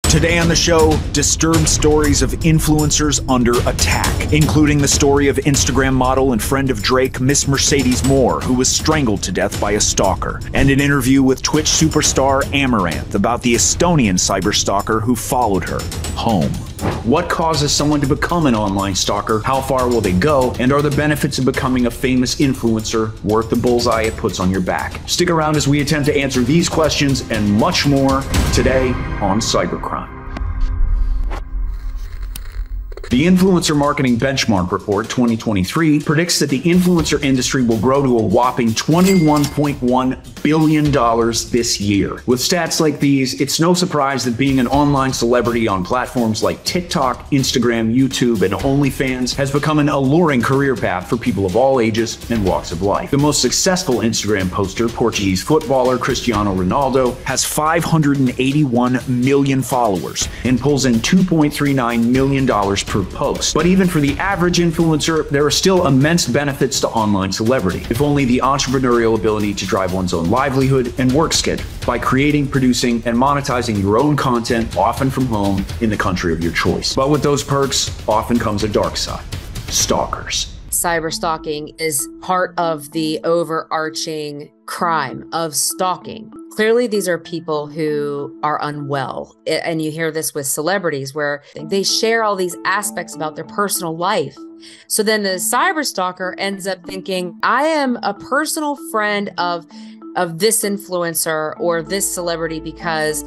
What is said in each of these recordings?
Today on the show, disturbed stories of influencers under attack, including the story of Instagram model and friend of Drake, Miss Mercedes Morr, who was strangled to death by a stalker, and an interview with Twitch superstar Amouranth about the Estonian cyberstalker who followed her home. What causes someone to become an online stalker? How far will they go? And are the benefits of becoming a famous influencer worth the bullseye it puts on your back? Stick around as we attempt to answer these questions and much more today on Cybercrime. The Influencer Marketing Benchmark Report 2023 predicts that the influencer industry will grow to a whopping $21.1 billion this year. With stats like these, it's no surprise that being an online celebrity on platforms like TikTok, Instagram, YouTube, and OnlyFans has become an alluring career path for people of all ages and walks of life. The most successful Instagram poster, Portuguese footballer Cristiano Ronaldo, has 581 million followers and pulls in $2.39 million per post. But even for the average influencer, there are still immense benefits to online celebrity, if only the entrepreneurial ability to drive one's own livelihood and work schedule by creating, producing, and monetizing your own content, often from home in the country of your choice. But with those perks often comes a dark side: stalkers. Cyberstalking is part of the overarching crime of stalking. Clearly, these are people who are unwell. And you hear this with celebrities where they share all these aspects about their personal life. So then the cyberstalker ends up thinking, I am a personal friend of this influencer or this celebrity because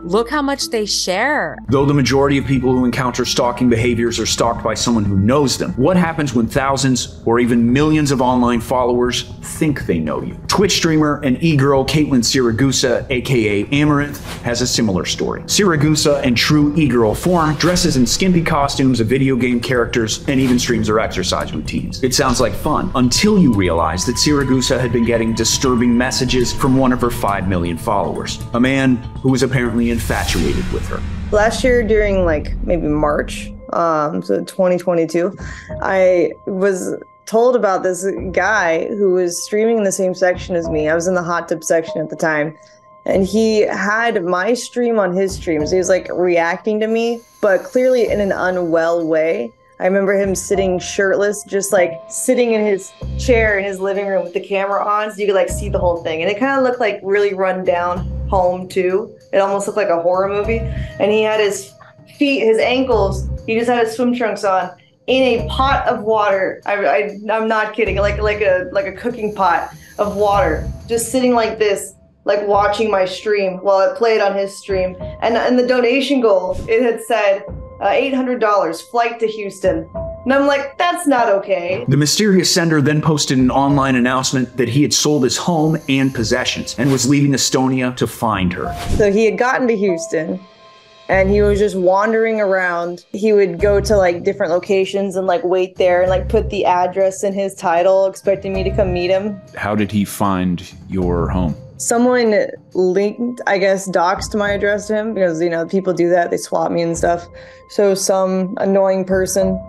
look how much they share. Though the majority of people who encounter stalking behaviors are stalked by someone who knows them, what happens when thousands or even millions of online followers think they know you? Twitch streamer and e-girl Caitlin Siragusa, aka Amouranth, has a similar story. Siragusa, in true e-girl form, dresses in skimpy costumes of video game characters and even streams her exercise routines. It sounds like fun, until you realize that Siragusa had been getting disturbing messages from one of her 5 million followers, a man who was apparently infatuated with her. Last year during maybe March, so 2022, I was told about this guy who was streaming in the same section as me. I was in the hot tub section at the time, and he had my stream on his streams. He was reacting to me, but clearly in an unwell way. I remember him sitting shirtless, just sitting in his chair in his living room with the camera on, so you could see the whole thing. And it kind of looked like really run down home too. It almost looked like a horror movie. And he had his feet, his ankles, he just had his swim trunks on in a pot of water. I'm not kidding, like a cooking pot of water, just sitting like this, watching my stream while it played on his stream. And the donation goal, it had said $800, flight to Houston. And I'm like, that's not okay. The mysterious sender then posted an online announcement that he had sold his home and possessions and was leaving Estonia to find her. So he had gotten to Houston and he was just wandering around. He would go to different locations and wait there and put the address in his title, expecting me to come meet him. How did he find your home? Someone linked, I guess, doxed my address to him because, people do that. They swap me and stuff. So some annoying person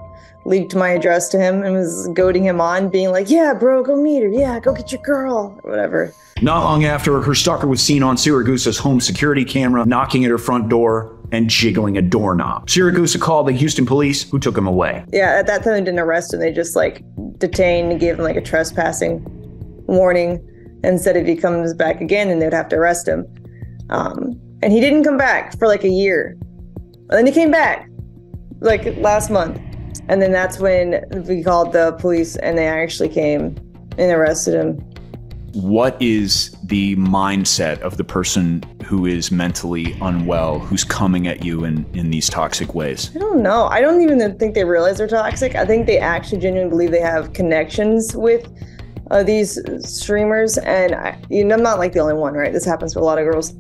leaked my address to him and was goading him on, being like, yeah, bro, go meet her. Yeah, go get your girl, or whatever. Not long after, her stalker was seen on Siragusa's home security camera, knocking at her front door and jiggling a doorknob. Siragusa called the Houston police, who took him away. Yeah, at that time, they didn't arrest him. They just detained and gave him a trespassing warning and said if he comes back again, then they'd have to arrest him. And he didn't come back for a year. And then he came back last month. And then that's when we called the police and they actually came and arrested him. What is the mindset of the person who is mentally unwell, who's coming at you in these toxic ways? I don't know. I don't even think they realize they're toxic. I think they actually genuinely believe they have connections with these streamers. And I'm not the only one, right? This happens to a lot of girls.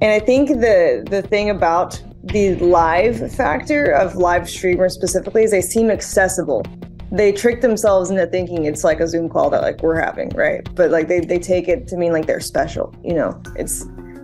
And I think the thing about the live factor of live streamers specifically is they seem accessible. They trick themselves into thinking it's a Zoom call that we're having, right? But they take it to mean they're special,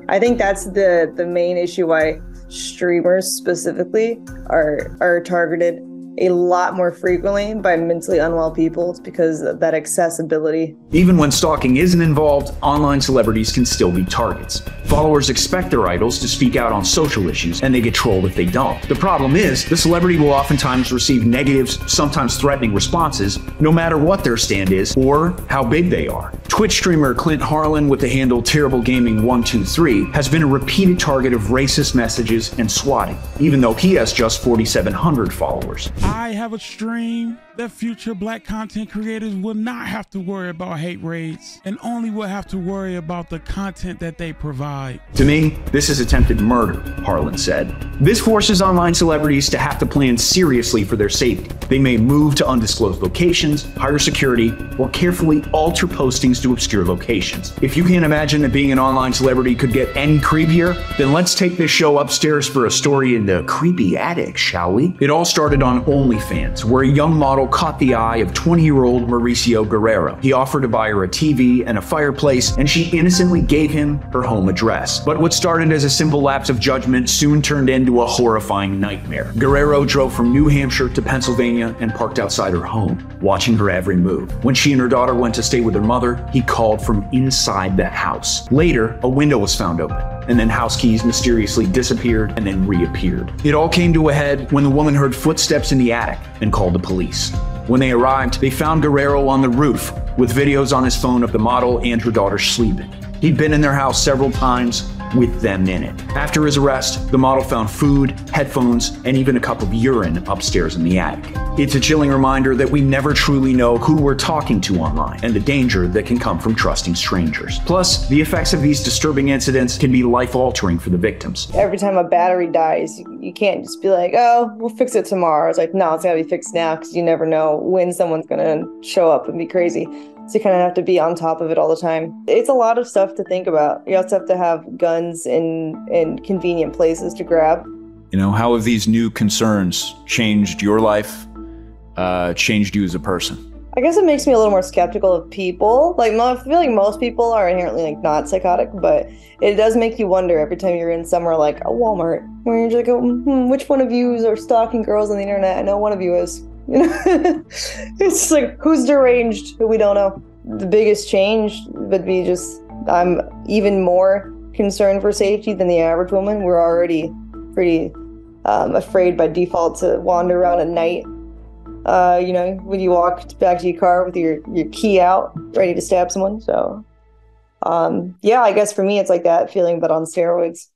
I think that's the main issue why streamers specifically are targeted a lot more frequently by mentally unwell people. It's because of that accessibility. Even when stalking isn't involved, online celebrities can still be targets. Followers expect their idols to speak out on social issues, and they get trolled if they don't. The problem is, the celebrity will oftentimes receive negative, sometimes threatening responses, no matter what their stand is or how big they are. Twitch streamer Clint Harlan with the handle TerribleGaming123 has been a repeated target of racist messages and swatting, even though he has just 4,700 followers. I have a stream that future black content creators will not have to worry about hate raids and only will have to worry about the content that they provide. To me, this is attempted murder, Harlan said. This forces online celebrities to have to plan seriously for their safety. They may move to undisclosed locations, hire security, or carefully alter postings to obscure locations. If you can't imagine that being an online celebrity could get any creepier, then let's take this show upstairs for a story in the creepy attic, shall we? It all started on OnlyFans, where a young model caught the eye of 20-year-old Mauricio Guerrero. He offered to buy her a TV and a fireplace, and she innocently gave him her home address. But what started as a simple lapse of judgment soon turned into a horrifying nightmare. Guerrero drove from New Hampshire to Pennsylvania and parked outside her home, watching her every move. When she and her daughter went to stay with her mother, he called from inside the house. Later, a window was found open, and then house keys mysteriously disappeared and then reappeared. It all came to a head when the woman heard footsteps in the attic and called the police. When they arrived, they found Guerrero on the roof with videos on his phone of the model and her daughter sleeping. He'd been in their house several times with them in it. After his arrest, the model found food, headphones, and even a cup of urine upstairs in the attic. It's a chilling reminder that we never truly know who we're talking to online and the danger that can come from trusting strangers. Plus, the effects of these disturbing incidents can be life-altering for the victims. Every time a battery dies, you can't just be like, oh, we'll fix it tomorrow. It's like, no, it's gotta be fixed now because you never know when someone's gonna show up and be crazy. So you kind of have to be on top of it all the time. It's a lot of stuff to think about. You also have to have guns in convenient places to grab. You know, how have these new concerns changed your life, changed you as a person? I guess it makes me a little more skeptical of people. Like, I feel like most people are inherently like not psychotic, but it does make you wonder every time you're in somewhere like a Walmart, where you're just like, which one of you are stalking girls on the internet? I know one of you is. You know, it's like, who's deranged who we don't know. The biggest change would be just, I'm even more concerned for safety than the average woman. We're already pretty afraid by default to wander around at night. You know, when you walk back to your car with your key out, ready to stab someone. So, yeah, I guess for me, it's like that feeling, but on steroids.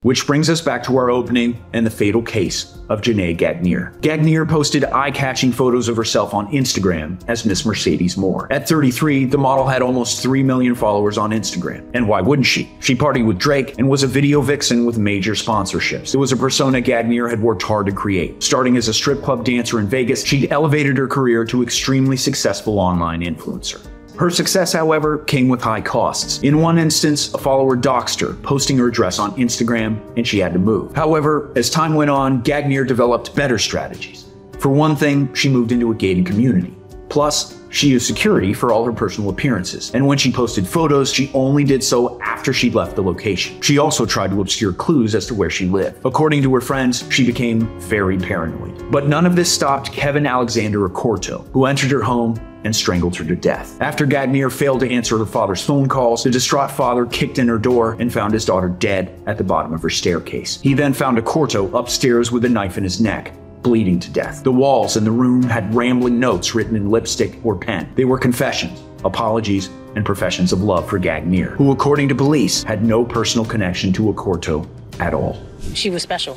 Which brings us back to our opening and the fatal case of Janae Gagnier. Gagnier posted eye-catching photos of herself on Instagram as Miss Mercedes Morr. At 33, the model had almost 3 million followers on Instagram. And why wouldn't she? She partied with Drake and was a video vixen with major sponsorships. It was a persona Gagnier had worked hard to create. Starting as a strip club dancer in Vegas, she'd elevated her career to extremely successful online influencer. Her success, however, came with high costs. In one instance, a follower doxed her, posting her address on Instagram, and she had to move. However, as time went on, Gagnier developed better strategies. For one thing, she moved into a gated community. Plus, she used security for all her personal appearances, and when she posted photos, she only did so after she'd left the location. She also tried to obscure clues as to where she lived. According to her friends, she became very paranoid. But none of this stopped Kevin Alexander Ocorto, who entered her home and strangled her to death. After Gagnier failed to answer her father's phone calls, the distraught father kicked in her door and found his daughter dead at the bottom of her staircase. He then found Ocorto upstairs with a knife in his neck, bleeding to death. The walls in the room had rambling notes written in lipstick or pen. They were confessions, apologies, and professions of love for Gagnier, who, according to police, had no personal connection to Ocorto at all. She was special.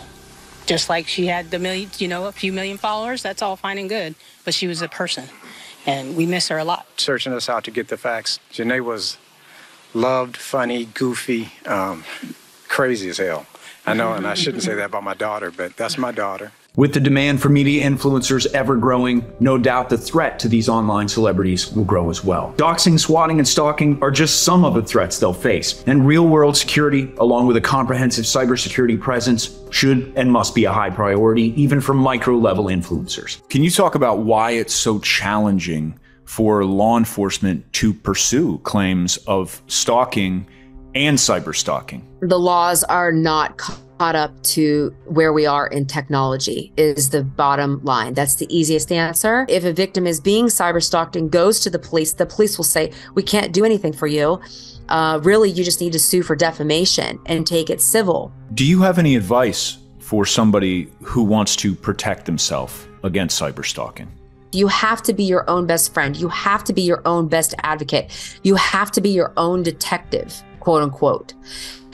Just like she had a few million followers, that's all fine and good, but she was a person. And we miss her a lot. Searching us out to get the facts. Janae was loved, funny, goofy, crazy as hell. I know, and I shouldn't say that about my daughter, but that's my daughter. With the demand for media influencers ever growing, no doubt the threat to these online celebrities will grow as well. Doxing, swatting, and stalking are just some of the threats they'll face, and real-world security, along with a comprehensive cybersecurity presence, should and must be a high priority, even for micro-level influencers. Can you talk about why it's so challenging for law enforcement to pursue claims of stalking and cyberstalking? The laws are not caught up to where we are in technology is the bottom line. That's the easiest answer. If a victim is being cyberstalked and goes to the police will say, we can't do anything for you. Really, you just need to sue for defamation and take it civil. Do you have any advice for somebody who wants to protect themselves against cyberstalking? You have to be your own best friend. You have to be your own best advocate. You have to be your own detective, quote unquote.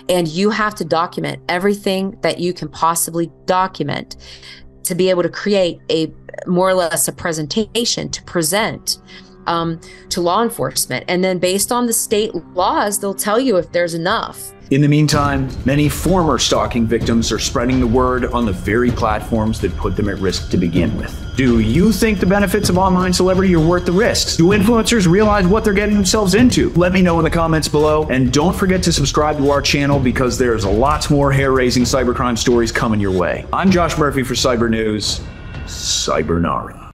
And you have to document everything that you can possibly document to be able to create a more or less a presentation to present to law enforcement. And then based on the state laws, they'll tell you if there's enough. In the meantime, many former stalking victims are spreading the word on the very platforms that put them at risk to begin with. Do you think the benefits of online celebrity are worth the risks? Do influencers realize what they're getting themselves into? Let me know in the comments below, and don't forget to subscribe to our channel because there's lots more hair-raising cybercrime stories coming your way. I'm Josh Murphy for Cybernews. Cybernara.